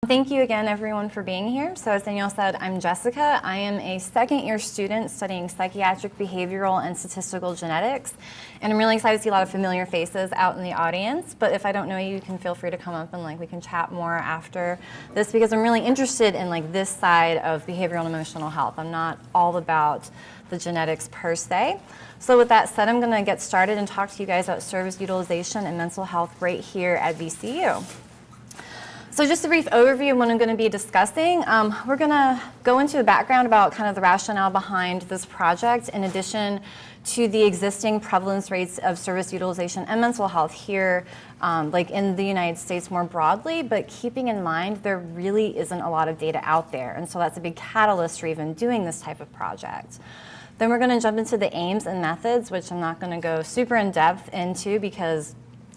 Thank you again, everyone, for being here. So as Danielle said, I'm Jessica. I am a second-year student studying Psychiatric, Behavioral, and Statistical Genetics. And I'm really excited to see a lot of familiar faces out in the audience. But if I don't know you, you can feel free to come up and we can chat more after this, because I'm really interested in this side of behavioral and emotional health. I'm not all about the genetics per se. So with that said, I'm going to get started and talk to you guys about service utilization and mental health right here at VCU. So just a brief overview of what I'm going to be discussing. We're going to go into a background about kind of the rationale behind this project, in addition to the existing prevalence rates of service utilization and mental health here, like in the United States more broadly, but keeping in mind there really isn't a lot of data out there, and so that's a big catalyst for even doing this type of project. Then we're going to jump into the aims and methods, which I'm not going to go super in depth into, because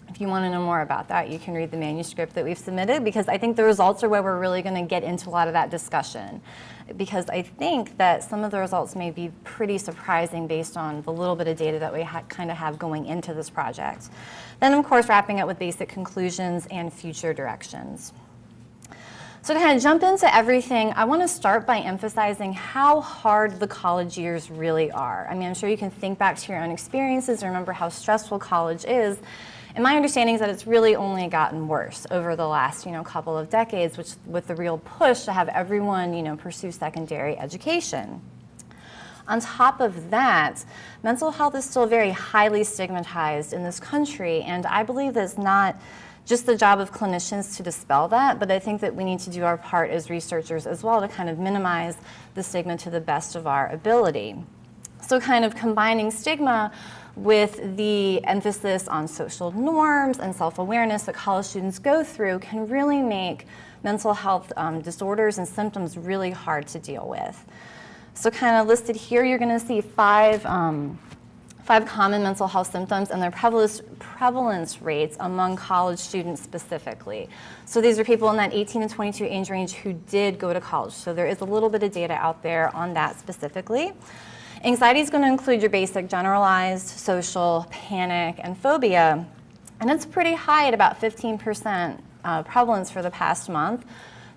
if you want to know more about that, you can read the manuscript that we've submitted, because I think the results are where we're really going to get into a lot of that discussion, because I think that some of the results may be pretty surprising based on the little bit of data that we kind of have going into this project. Then, of course, wrapping up with basic conclusions and future directions. So to kind of jump into everything, I want to start by emphasizing how hard the college years really are. I mean, I'm sure you can think back to your own experiences and remember how stressful college is. And my understanding is that it's really only gotten worse over the last, couple of decades, which with the real push to have everyone, pursue secondary education. On top of that, mental health is still very highly stigmatized in this country, and I believe that it's not just the job of clinicians to dispel that, but I think that we need to do our part as researchers as well to kind of minimize the stigma to the best of our ability. So kind of combining stigma with the emphasis on social norms and self-awareness that college students go through can really make mental health disorders and symptoms really hard to deal with. So kind of listed here, you're going to see five common mental health symptoms and their prevalence rates among college students specifically. So these are people in that 18 to 22 age range who did go to college. So there is a little bit of data out there on that specifically. Anxiety is going to include your basic generalized, social, panic, and phobia, and it's pretty high at about 15% prevalence for the past month.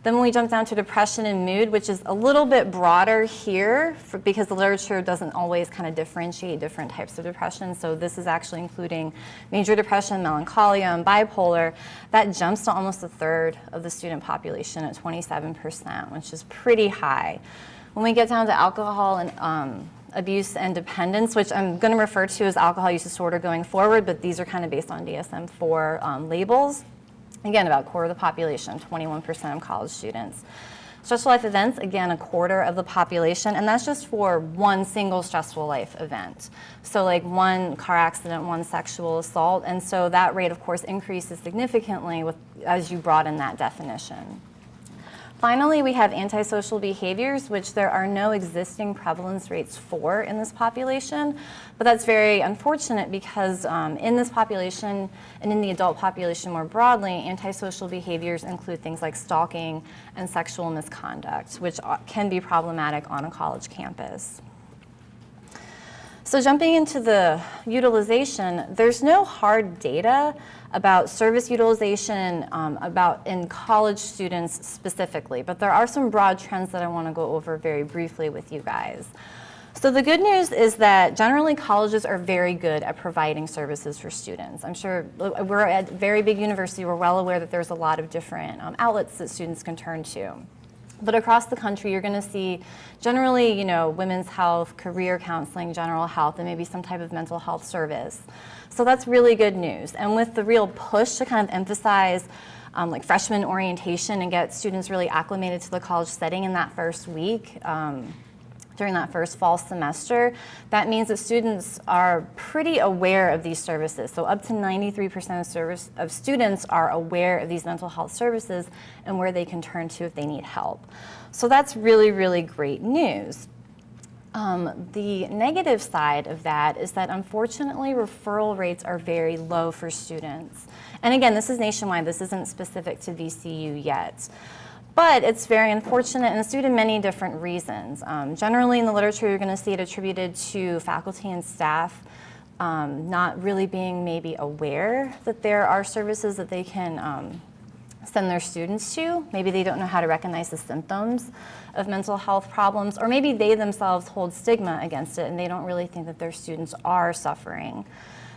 Then when we jump down to depression and mood, which is a little bit broader here because the literature doesn't always kind of differentiate different types of depression, so this is actually including major depression, melancholia, and bipolar. That jumps to almost a third of the student population at 27%, which is pretty high. When we get down to alcohol and abuse and dependence, which I'm going to refer to as alcohol use disorder going forward, but these are kind of based on DSM-4 labels. Again, about a quarter of the population, 21% of college students. Stressful life events, again, a quarter of the population, and that's just for one single stressful life event. So like one car accident, one sexual assault, and so that rate, of course, increases significantly as you broaden that definition. Finally, we have antisocial behaviors, which there are no existing prevalence rates for in this population, but that's very unfortunate because in this population and in the adult population more broadly, antisocial behaviors include things like stalking and sexual misconduct, which can be problematic on a college campus. So jumping into the utilization, there's no hard data about service utilization in college students specifically, but there are some broad trends that I want to go over very briefly with you guys. So the good news is that generally colleges are very good at providing services for students. I'm sure we're at a very big university, we're well aware that there's a lot of different outlets that students can turn to. But across the country, you're going to see generally, women's health, career counseling, general health, and maybe some type of mental health service. So that's really good news. And with the real push to kind of emphasize like freshman orientation and get students really acclimated to the college setting in that first week, during that first fall semester, that means that students are pretty aware of these services. So up to 93% of students are aware of these mental health services and where they can turn to if they need help. So that's really, really great news. The negative side of that is that unfortunately referral rates are very low for students. And again, this is nationwide, this isn't specific to VCU yet. But it's very unfortunate, and it's due to many different reasons. Generally in the literature, you're going to see it attributed to faculty and staff not really being maybe aware that there are services that they can send their students to. Maybe they don't know how to recognize the symptoms of mental health problems, or maybe they themselves hold stigma against it and they don't really think that their students are suffering.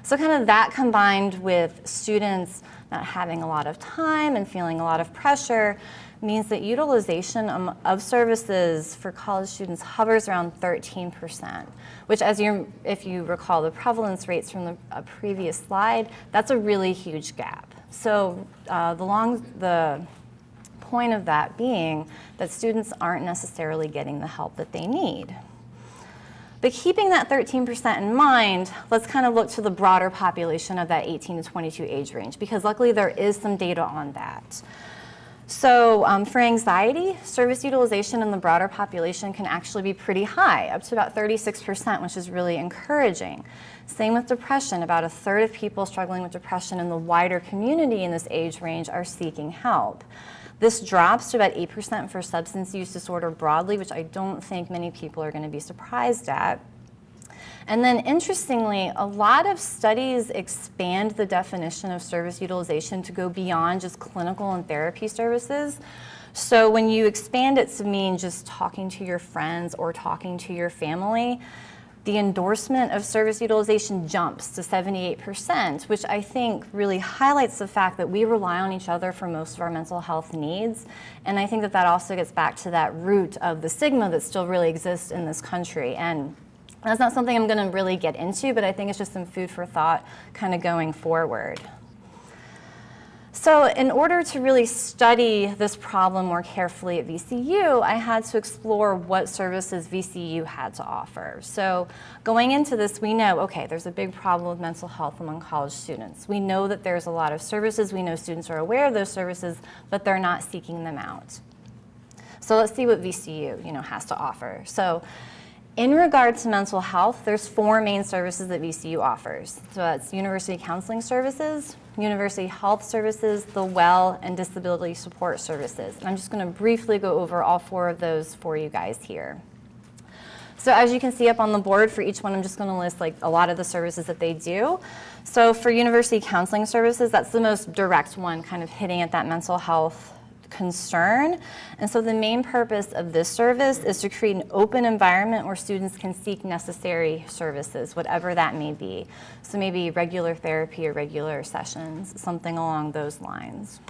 So kind of that combined with students not having a lot of time and feeling a lot of pressure means that utilization of services for college students hovers around 13%, which if you recall the prevalence rates from the previous slide, that's a really huge gap. So the point of that being that students aren't necessarily getting the help that they need. But keeping that 13% in mind, let's kind of look to the broader population of that 18 to 22 age range, because luckily there is some data on that. So for anxiety, service utilization in the broader population can actually be pretty high, up to about 36%, which is really encouraging. Same with depression. About a third of people struggling with depression in the wider community in this age range are seeking help. This drops to about 8% for substance use disorder broadly, which I don't think many people are going to be surprised at. And then interestingly, a lot of studies expand the definition of service utilization to go beyond just clinical and therapy services. So when you expand it to mean just talking to your friends or talking to your family, the endorsement of service utilization jumps to 78%, which I think really highlights the fact that we rely on each other for most of our mental health needs. And I think that that also gets back to that root of the stigma that still really exists in this country. And that's not something I'm going to really get into, but I think it's just some food for thought kind of going forward. So in order to really study this problem more carefully at VCU, I had to explore what services VCU had to offer. So going into this, we know, okay, there's a big problem with mental health among college students. We know that there's a lot of services. We know students are aware of those services, but they're not seeking them out. So let's see what VCU, has to offer. So in regard to mental health, there's 4 main services that VCU offers. So that's University Counseling Services, University Health Services, the Well, and Disability Support Services. And I'm just going to briefly go over all 4 of those for you guys here. So as you can see up on the board, for each one, I'm just going to list a lot of the services that they do. So for University Counseling Services, that's the most direct one, kind of hitting at that mental health concern. And so the main purpose of this service is to create an open environment where students can seek necessary services, whatever that may be. So maybe regular therapy or regular sessions, something along those lines.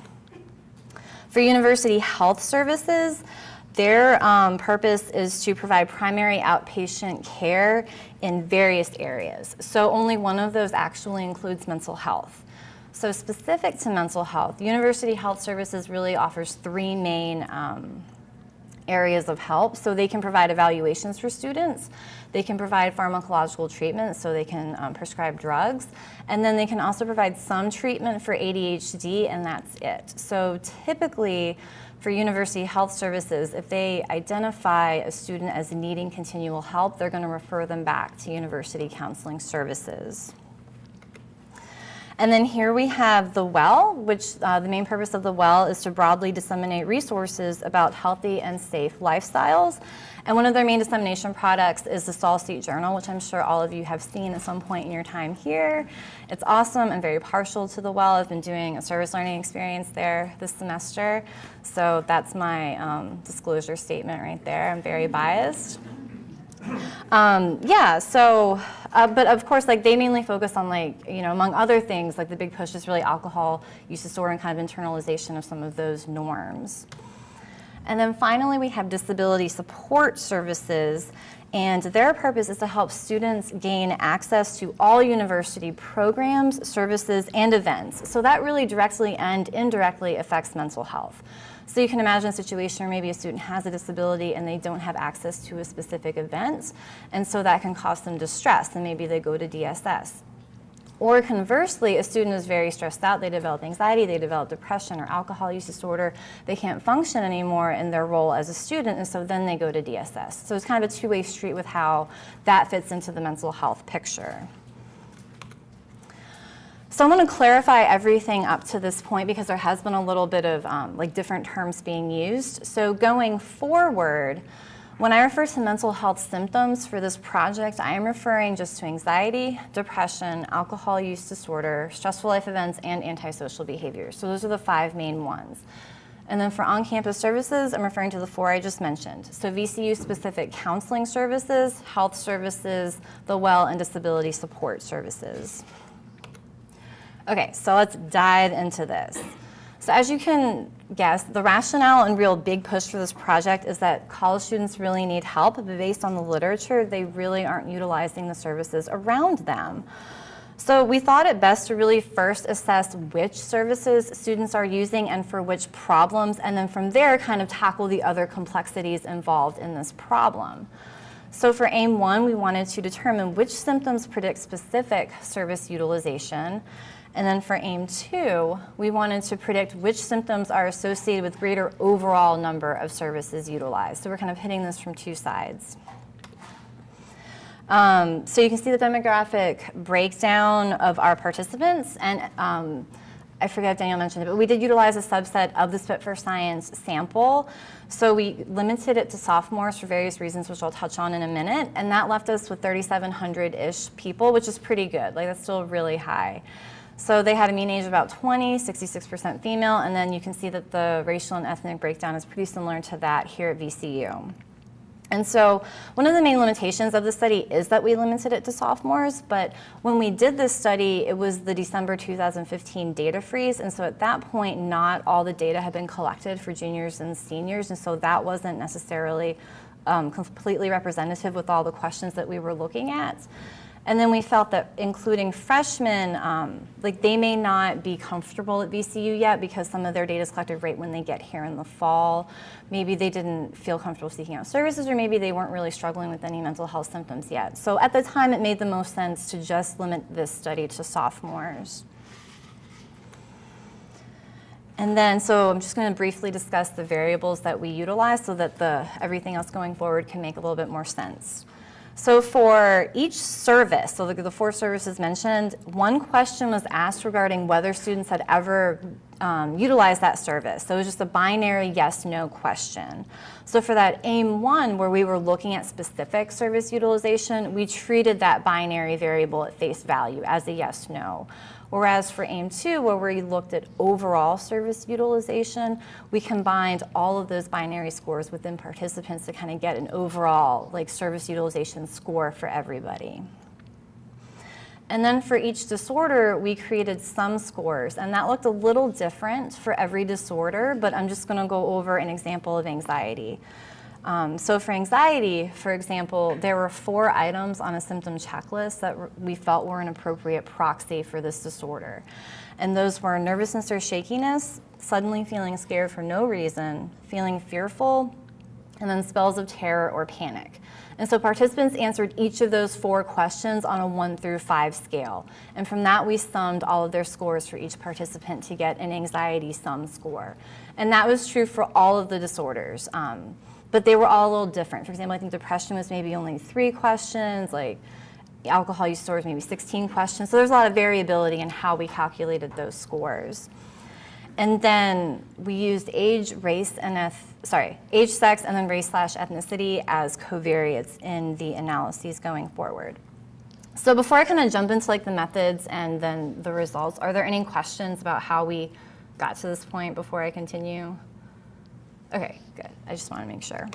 For University Health Services, their purpose is to provide primary outpatient care in various areas. So only one of those actually includes mental health. So specific to mental health, University Health Services really offers 3 main areas of help. So they can provide evaluations for students, they can provide pharmacological treatment, so they can prescribe drugs, and then they can also provide some treatment for ADHD, and that's it. So typically for University Health Services, if they identify a student as needing continual help, they're going to refer them back to University Counseling Services. And then here we have the Well, which the main purpose of the Well is to broadly disseminate resources about healthy and safe lifestyles. And one of their main dissemination products is the Sol Seat Journal, which I'm sure all of you have seen at some point in your time here. It's awesome. I'm very partial to the Well. I've been doing a service learning experience there this semester. So that's my disclosure statement right there. I'm very biased. But of course, they mainly focus on among other things, the big push is really alcohol use disorder and kind of internalization of some of those norms. And then finally, we have disability support services, and their purpose is to help students gain access to all university programs, services, and events. So that really directly and indirectly affects mental health. So you can imagine a situation where maybe a student has a disability and they don't have access to a specific event, and so that can cause them distress, and maybe they go to DSS. Or conversely, a student is very stressed out, they develop anxiety, they develop depression or alcohol use disorder, they can't function anymore in their role as a student, and so then they go to DSS. So it's kind of a two-way street with how that fits into the mental health picture. So I'm going to clarify everything up to this point because there has been a little bit of different terms being used. So going forward, When I refer to mental health symptoms for this project, I am referring just to anxiety, depression, alcohol use disorder, stressful life events, and antisocial behavior. So those are the 5 main ones. And then for on-campus services, I'm referring to the 4 I just mentioned. So VCU-specific counseling services, health services, the well and disability support services. Okay, so let's dive into this. So as you can guess, the rationale and real big push for this project is that college students really need help, but based on the literature, they really aren't utilizing the services around them. So we thought it best to really first assess which services students are using and for which problems, and then from there kind of tackle the other complexities involved in this problem. So for aim 1, we wanted to determine which symptoms predict specific service utilization. And then for aim 2, we wanted to predict which symptoms are associated with greater overall number of services utilized. So we're kind of hitting this from 2 sides. So you can see the demographic breakdown of our participants, and I forget if Daniel mentioned it, but we did utilize a subset of the Spit for Science sample. So we limited it to sophomores for various reasons, which I'll touch on in a minute, and that left us with 3,700-ish people, which is pretty good. Like, that's still really high. So they had a mean age of about 20, 66% female, and then you can see that the racial and ethnic breakdown is pretty similar to that here at VCU. And so one of the main limitations of the study is that we limited it to sophomores, but when we did this study, it was the December 2015 data freeze, and so at that point, not all the data had been collected for juniors and seniors, and so that wasn't necessarily completely representative with all the questions that we were looking at. And then we felt that including freshmen, like they may not be comfortable at VCU yet because some of their data is collected right when they get here in the fall. Maybe they didn't feel comfortable seeking out services, or maybe they weren't really struggling with any mental health symptoms yet. So at the time, it made the most sense to just limit this study to sophomores. And then, so I'm just going to briefly discuss the variables that we utilize so that everything else going forward can make a little bit more sense. So for each service, so the 4 services mentioned, 1 question was asked regarding whether students had ever utilized that service. So it was just a binary yes-no question. So for that aim 1, where we were looking at specific service utilization, we treated that binary variable at face value as a yes-no. Whereas for aim 2, where we looked at overall service utilization, we combined all of those binary scores within participants to kind of get an overall service utilization score for everybody. And then for each disorder, we created sum scores, and that looked a little different for every disorder, but I'm just going to go over an example of anxiety. So for anxiety, for example, there were 4 items on a symptom checklist that we felt were an appropriate proxy for this disorder. And those were nervousness or shakiness, suddenly feeling scared for no reason, feeling fearful, and then spells of terror or panic. And so participants answered each of those 4 questions on a 1 through 5 scale. And from that, we summed all of their scores for each participant to get an anxiety sum score. And that was true for all of the disorders. But they were all a little different. For example, I think depression was maybe only 3 questions, like alcohol use disorder was maybe 16 questions. So there's a lot of variability in how we calculated those scores. And then we used age, sex, and then race/ethnicity as covariates in the analyses going forward. So before I kind of jump into the methods and then the results, are there any questions about how we got to this point before I continue? Okay, good. I just want to make sure.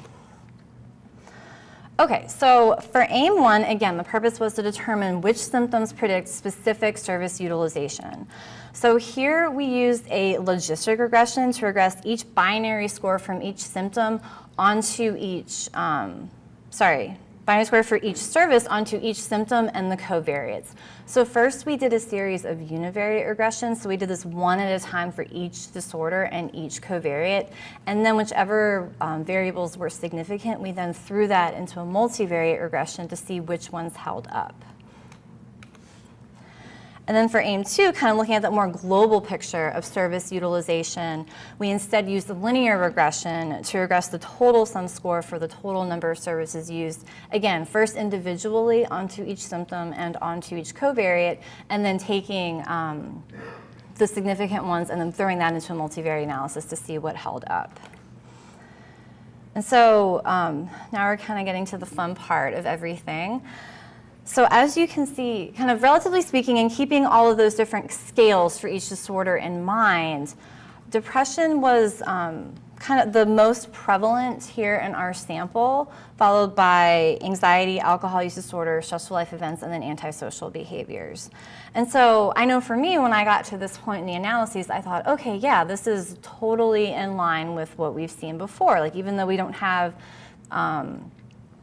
Okay, so for aim 1, again, the purpose was to determine which symptoms predict specific service utilization. So here we used a logistic regression to regress each binary score from each symptom onto each, binary score for each service onto each symptom and the covariates. So first we did a series of univariate regressions. So we did this one at a time for each disorder and each covariate. And then whichever variables were significant, we then threw that into a multivariate regression to see which ones held up. And then for aim 2, kind of looking at that more global picture of service utilization, we instead used the linear regression to regress the total sum score for the total number of services used, again, first individually onto each symptom and onto each covariate, and then taking the significant ones and then throwing that into a multivariate analysis to see what held up. And so now we're kind of getting to the fun part of everything. So as you can see, kind of relatively speaking, and keeping all of those different scales for each disorder in mind, depression was kind of the most prevalent here in our sample, followed by anxiety, alcohol use disorder, stressful life events, and then antisocial behaviors. And so I know for me, when I got to this point in the analyses, I thought, okay, yeah, this is totally in line with what we've seen before. Like, even though we don't have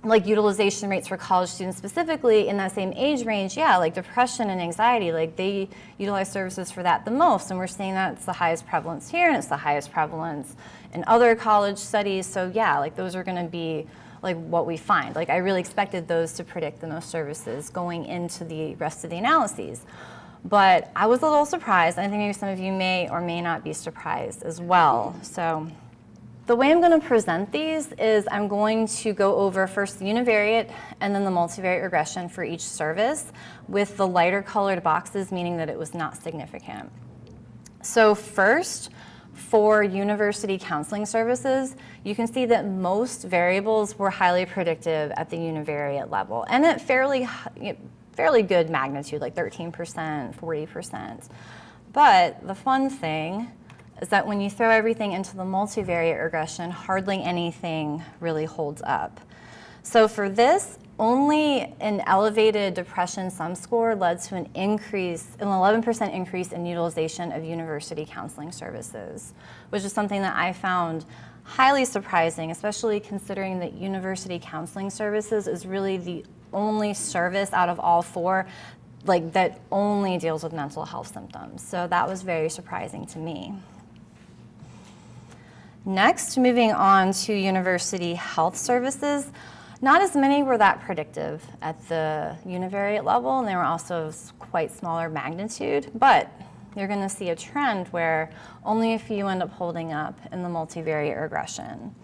like utilization rates for college students specifically in that same age range, yeah, like depression and anxiety, like they utilize services for that the most. And we're seeing that it's the highest prevalence here, and it's the highest prevalence in other college studies. So yeah, like those are gonna be like what we find. Like I really expected those to predict the most services going into the rest of the analyses. But I was a little surprised. I think maybe some of you may or may not be surprised as well. So the way I'm going to present these is I'm going to go over first the univariate and then the multivariate regression for each service, with the lighter colored boxes meaning that it was not significant. So first, for university counseling services, you can see that most variables were highly predictive at the univariate level, and at fairly good magnitude, like 13%, 40%. But the fun thing is that when you throw everything into the multivariate regression, hardly anything really holds up. So for this, only an elevated depression sum score led to an 11% increase in utilization of university counseling services, which is something that I found highly surprising, especially considering that university counseling services is really the only service out of all four like that only deals with mental health symptoms. So that was very surprising to me. Next, moving on to university health services, not as many were that predictive at the univariate level, and they were also quite smaller magnitude, but you're going to see a trend where only a few end up holding up in the multivariate regression.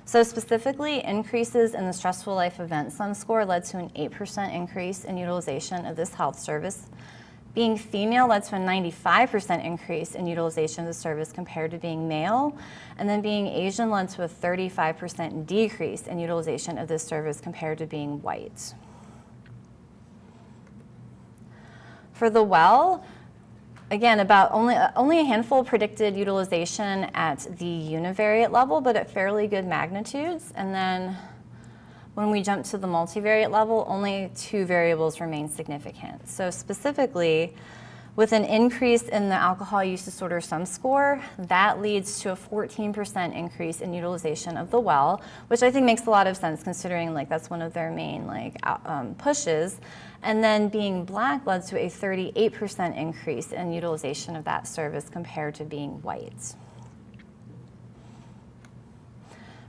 So specifically, increases in the stressful life event sum score led to an 8% increase in utilization of this health service. Being female led to a 95% increase in utilization of the service compared to being male, and then being Asian led to a 35% decrease in utilization of this service compared to being white. For the well, again, about only a handful predicted utilization at the univariate level, but at fairly good magnitudes. And then when we jump to the multivariate level, only 2 variables remain significant. So specifically, with an increase in the alcohol use disorder sum score, that leads to a 14% increase in utilization of the well, which I think makes a lot of sense considering like that's one of their main pushes. And then being black led to a 38% increase in utilization of that service compared to being white.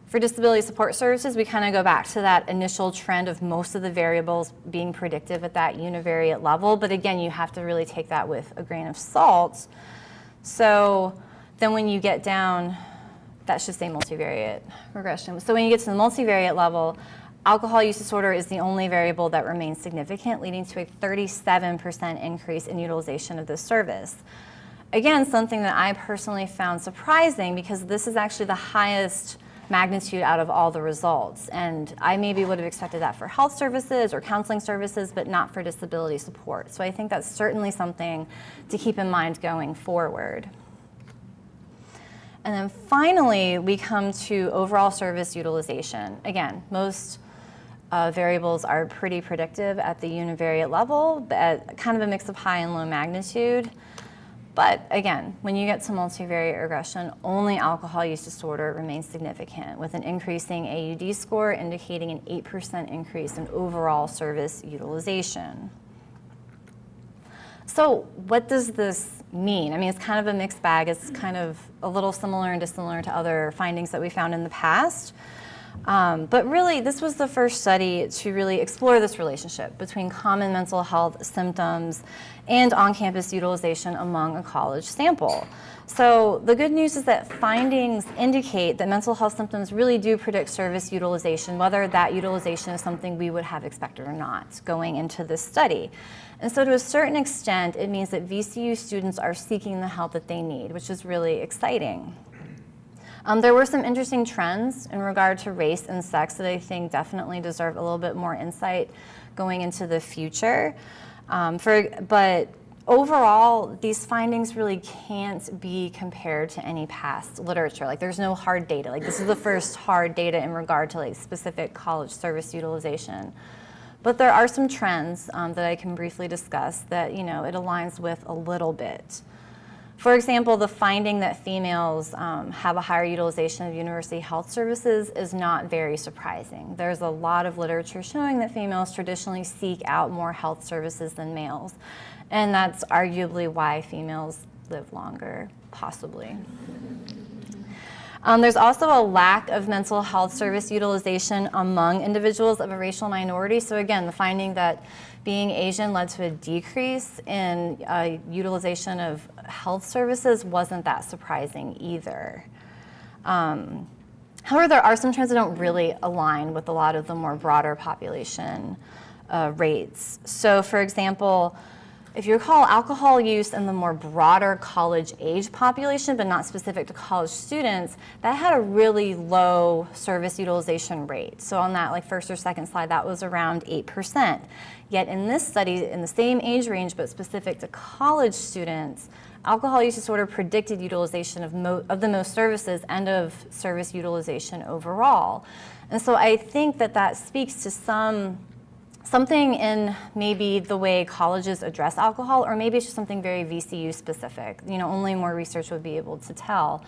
For disability support services, we kind of go back to that initial trend of most of the variables being predictive at that univariate level, but again, you have to really take that with a grain of salt. So then when you get down, that should say multivariate regression. So when you get to the multivariate level, alcohol use disorder is the only variable that remains significant, leading to a 37% increase in utilization of this service. Again, something that I personally found surprising because this is actually the highest magnitude out of all the results. And I maybe would have expected that for health services or counseling services, but not for disability support. So I think that's certainly something to keep in mind going forward. And then finally, we come to overall service utilization. Again, most variables are pretty predictive at the univariate level, but at kind of a mix of high and low magnitude. But again, when you get to multivariate regression, only alcohol use disorder remains significant, with an increasing AUD score indicating an 8% increase in overall service utilization. So what does this mean? I mean, it's kind of a mixed bag. It's kind of a little similar and dissimilar to other findings that we found in the past. But really, this was the first study to really explore this relationship between common mental health symptoms and on-campus utilization among a college sample. So the good news is that findings indicate that mental health symptoms really do predict service utilization, whether that utilization is something we would have expected or not going into this study. And so to a certain extent, it means that VCU students are seeking the help that they need, which is really exciting. There were some interesting trends in regard to race and sex that I think definitely deserve a little bit more insight going into the future. But overall, these findings really can't be compared to any past literature. Like, there's no hard data. Like, this is the first hard data in regard to like specific college service utilization. But there are some trends that I can briefly discuss that, it aligns with a little bit. For example, the finding that females have a higher utilization of university health services is not very surprising. There's a lot of literature showing that females traditionally seek out more health services than males, and that's arguably why females live longer, possibly. There's also a lack of mental health service utilization among individuals of a racial minority. So again, the finding that being Asian led to a decrease in utilization of health services wasn't that surprising either. However, there are some trends that don't really align with a lot of the more broader population rates. So for example, if you recall, alcohol use in the more broader college age population, but not specific to college students, that had a really low service utilization rate. So on that first or second slide, that was around 8%. Yet in this study, in the same age range, but specific to college students, alcohol use disorder predicted utilization of the most services and of service utilization overall. And so I think that speaks to something in maybe the way colleges address alcohol, or maybe it's just something very VCU specific. Only more research would be able to tell.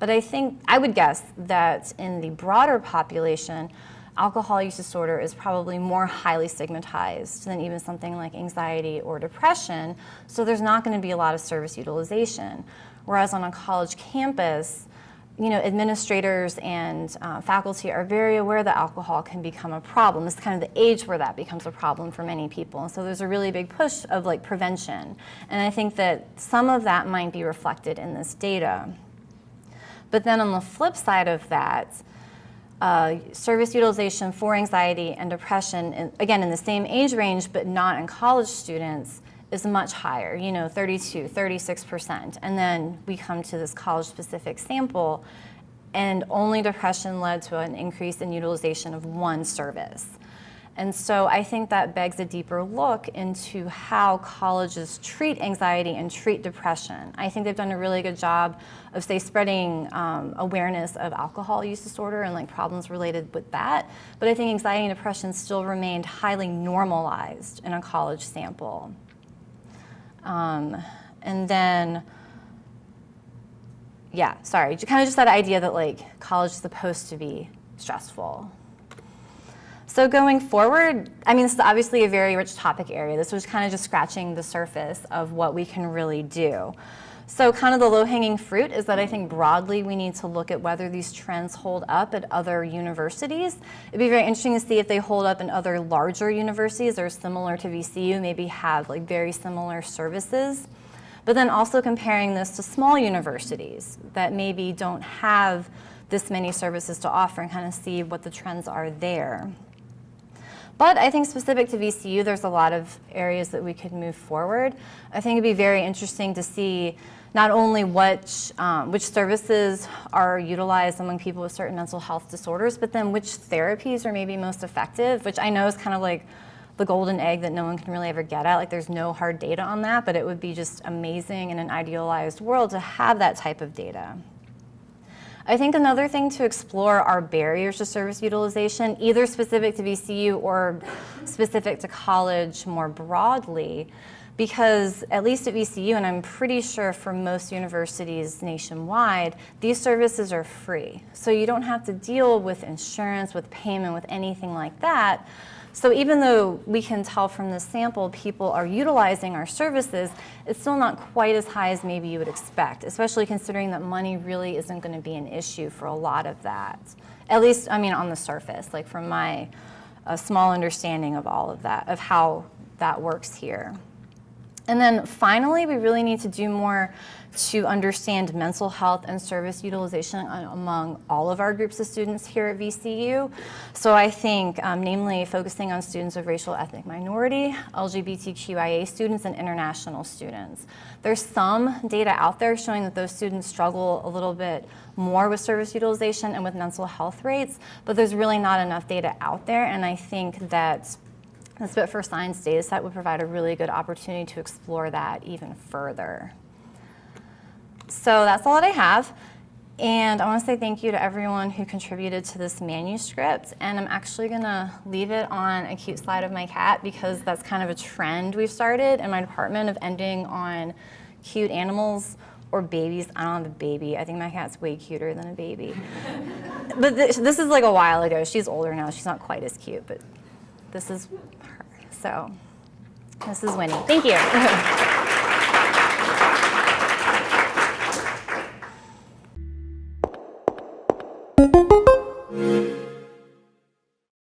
But I would guess that in the broader population, alcohol use disorder is probably more highly stigmatized than even something like anxiety or depression, so there's not going to be a lot of service utilization. Whereas on a college campus, administrators and faculty are very aware that alcohol can become a problem. It's kind of the age where that becomes a problem for many people. And so there's a really big push of prevention. And I think that some of that might be reflected in this data. But then on the flip side of that, service utilization for anxiety and depression, again, in the same age range, but not in college students, is much higher, 32, 36%. And then we come to this college-specific sample, and only depression led to an increase in utilization of one service. And so I think that begs a deeper look into how colleges treat anxiety and treat depression. I think they've done a really good job of, say, spreading awareness of alcohol use disorder and problems related with that. But I think anxiety and depression still remained highly normalized in a college sample. And then, kind of just that idea that college is supposed to be stressful. So going forward, this is obviously a very rich topic area. This was kind of just scratching the surface of what we can really do. So kind of the low-hanging fruit is that I think broadly we need to look at whether these trends hold up at other universities. It'd be very interesting to see if they hold up in other larger universities that are similar to VCU, maybe have very similar services. But then also comparing this to small universities that maybe don't have this many services to offer and kind of see what the trends are there. But I think specific to VCU, there's a lot of areas that we could move forward. I think it'd be very interesting to see not only which services are utilized among people with certain mental health disorders, but then which therapies are maybe most effective, which I know is kind of the golden egg that no one can really ever get at. There's no hard data on that, but it would be just amazing in an idealized world to have that type of data. I think another thing to explore are barriers to service utilization, either specific to VCU or specific to college more broadly, because at least at VCU, and I'm pretty sure for most universities nationwide, these services are free. So you don't have to deal with insurance, with payment, with anything like that. So even though we can tell from this sample people are utilizing our services, it's still not quite as high as maybe you would expect, especially considering that money really isn't going to be an issue for a lot of that. At least, on the surface, from my small understanding of all of that, of how that works here. And then finally, we really need to do more to understand mental health and service utilization among all of our groups of students here at VCU. So I think, namely, focusing on students of racial ethnic minority, LGBTQIA students, and international students. There's some data out there showing that those students struggle a little bit more with service utilization and with mental health rates, but there's really not enough data out there, and I think that the Spit for Science data set would provide a really good opportunity to explore that even further. So that's all that I have. And I want to say thank you to everyone who contributed to this manuscript. And I'm actually going to leave it on a cute slide of my cat because that's kind of a trend we've started in my department of ending on cute animals or babies. I don't have a baby. I think my cat's way cuter than a baby. But this is like a while ago. She's older now. She's not quite as cute, but this is her. So this is Winnie. Thank you.